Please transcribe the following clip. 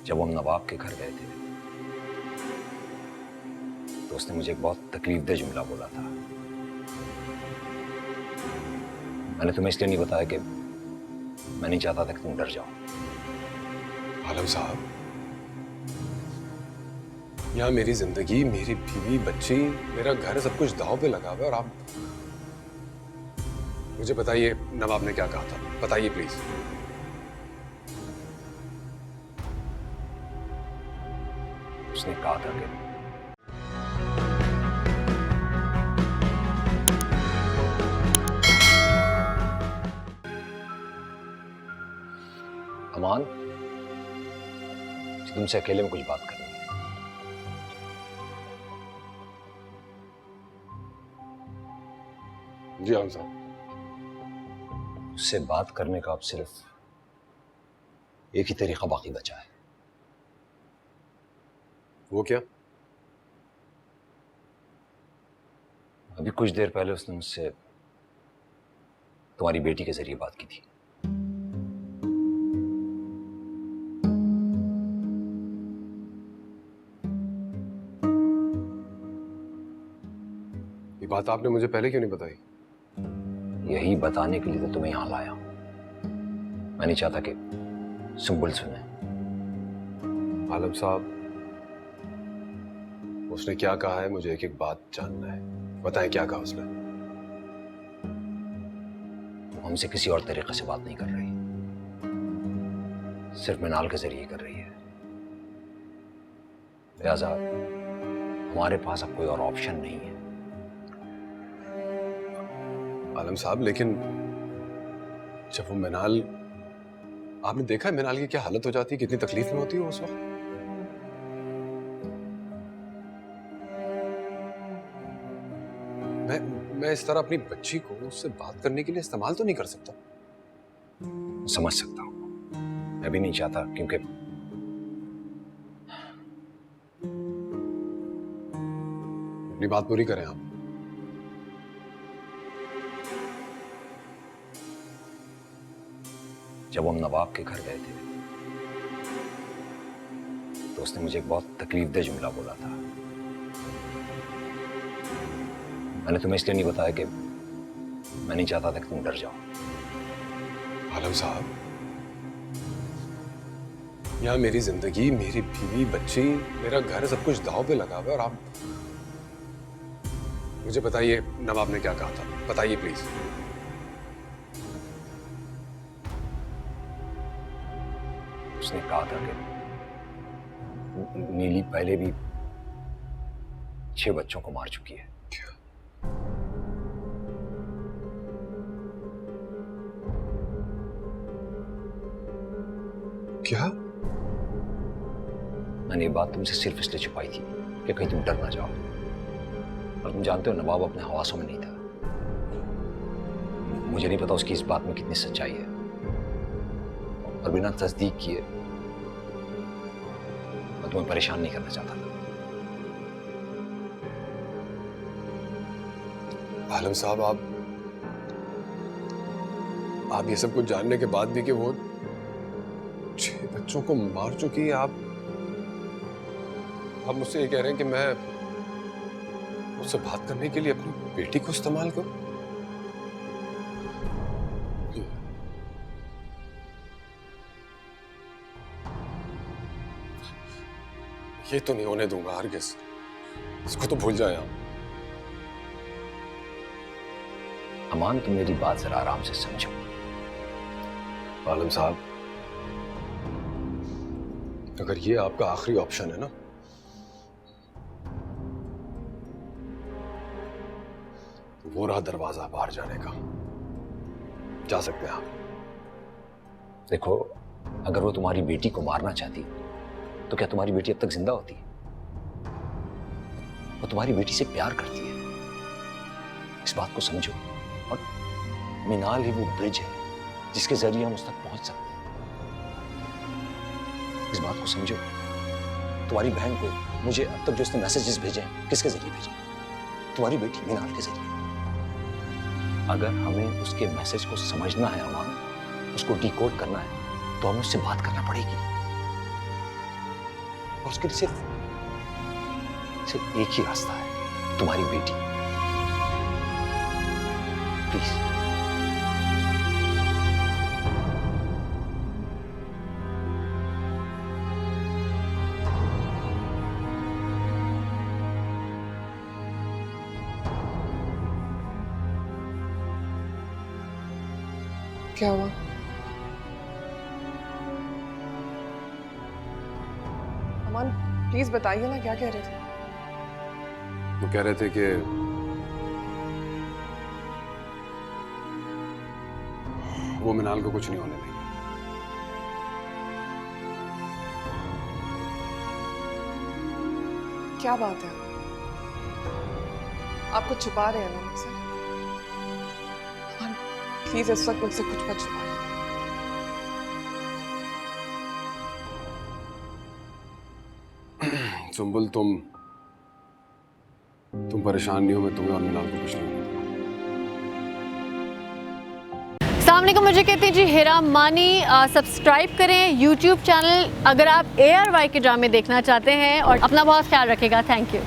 जब हम नवाब के घर गए थे तो उसने मुझे एक बहुत तकलीफदेह जुमला बोला था। मैंने तुम्हें इसलिए नहीं बताया कि मैं नहीं चाहता था कि तुम डर जाओ। आलम साहब, यहाँ मेरी जिंदगी, मेरी बीवी, बच्ची, मेरा घर, सब कुछ दांव पे लगा हुआ है और आप मुझे बताइए नवाब ने क्या कहा था, बताइए प्लीज। उसने कहा था कि अमान, तुमसे अकेले में कुछ बात करनी है। जी आलम साहब। उससे बात करने का अब सिर्फ एक ही तरीका बाकी बचा है। वो क्या? अभी कुछ देर पहले उसने मुझसे तुम्हारी बेटी के जरिए बात की थी। ये बात आपने मुझे पहले क्यों नहीं बताई? यही बताने के लिए तो तुम्हें यहां लाया हूं। मैं नहीं चाहता कि सुंबुल सुने। आलम साहब, उसने क्या कहा है, मुझे एक एक बात जानना है। बताएं क्या कहा उसने। वो हमसे किसी और तरीके से बात नहीं कर रही, सिर्फ मिनाल के जरिए कर रही है। लिहाजा हमारे पास अब कोई और ऑप्शन नहीं है। आलम साहब, लेकिन जब वो मिनाल, आपने देखा है मिनाल की क्या हालत हो जाती है, कितनी तकलीफ में होती है उस वक्त। मैं इस तरह अपनी बच्ची को उससे बात करने के लिए इस्तेमाल तो नहीं कर सकता। समझ सकता हूं, मैं भी नहीं चाहता, क्योंकि अपनी बात पूरी करें आप। जब हम नवाब के घर गए थे तो उसने मुझे एक बहुत तकलीफदेह जुमला बोला था। मैंने तुम्हें इसलिए नहीं बताया कि मैं नहीं चाहता था कि तुम डर जाओ। आलम साहब, यहाँ मेरी जिंदगी, मेरी बीवी, बच्ची, मेरा घर, सब कुछ दांव पे लगा हुआ है और आप मुझे बताइए नवाब ने क्या कहा था, बताइए प्लीज। उसने कहा था कि नीली पहले भी 6 बच्चों को मार चुकी है। क्या? मैंने ये बात तुमसे सिर्फ इसलिए छुपाई थी कि कहीं तुम डर ना जाओ। और तुम जानते हो नवाब अपने हवासों में नहीं था। मुझे नहीं पता उसकी इस बात में कितनी सच्चाई है, और बिना तस्दीक किए मैं तुम्हें परेशान नहीं करना चाहता था। आलम साहब, आप ये सब कुछ जानने के बाद भी कि वो 6 बच्चों को मार चुकी है, आप मुझसे ये कह रहे हैं कि मैं उससे बात करने के लिए अपनी बेटी को इस्तेमाल करूं? ये तो नहीं होने दूंगा हरगिज़। इसको तो भूल जाए आप। अमान, तुम मेरी बात जरा आराम से समझो। आलम साहब, अगर ये आपका आखिरी ऑप्शन है ना, तो वो रहा दरवाजा बाहर जाने का। जा सकते हैं आप। देखो, अगर वो तुम्हारी बेटी को मारना चाहती तो क्या तुम्हारी बेटी अब तक जिंदा होती? वो तुम्हारी बेटी से प्यार करती है, इस बात को समझो। और मिनाल ही वो ब्रिज है जिसके जरिए हम उस तक पहुंच सकते हैं। इस बात को समझो। तुम्हारी बहन को मुझे अब तक जो उसने मैसेजेस भेजे हैं, किसके जरिए भेजे? तुम्हारी बेटी मिनाल के जरिए। अगर हमें उसके मैसेज को समझना है अमान, उसको डिकोड करना है, तो हमें उससे बात करना पड़ेगी। और उसके लिए सिर्फ एक ही रास्ता है, तुम्हारी बेटी। प्लीज। क्या हुआ? अमन प्लीज बताइए ना, क्या कह रहे थे? वो कह रहे थे कि वो मिनाल को कुछ नहीं होने देंगे। क्या बात है? आप कुछ छुपा रहे हैं ना मुझसे? अमन प्लीज इस वक्त मुझसे कुछ मत छुपाइए। सुंबुल, तुम परेशान नहीं हो, मैं तुम्हें और मिनाल को कुछ नहीं होने दूंगा। सामने को मुझे कहते हैं जी हिरा मानी। सब्सक्राइब करें YouTube चैनल अगर आप ARY के ड्रामे देखना चाहते हैं और अपना बहुत ख्याल रखेगा। Thank you.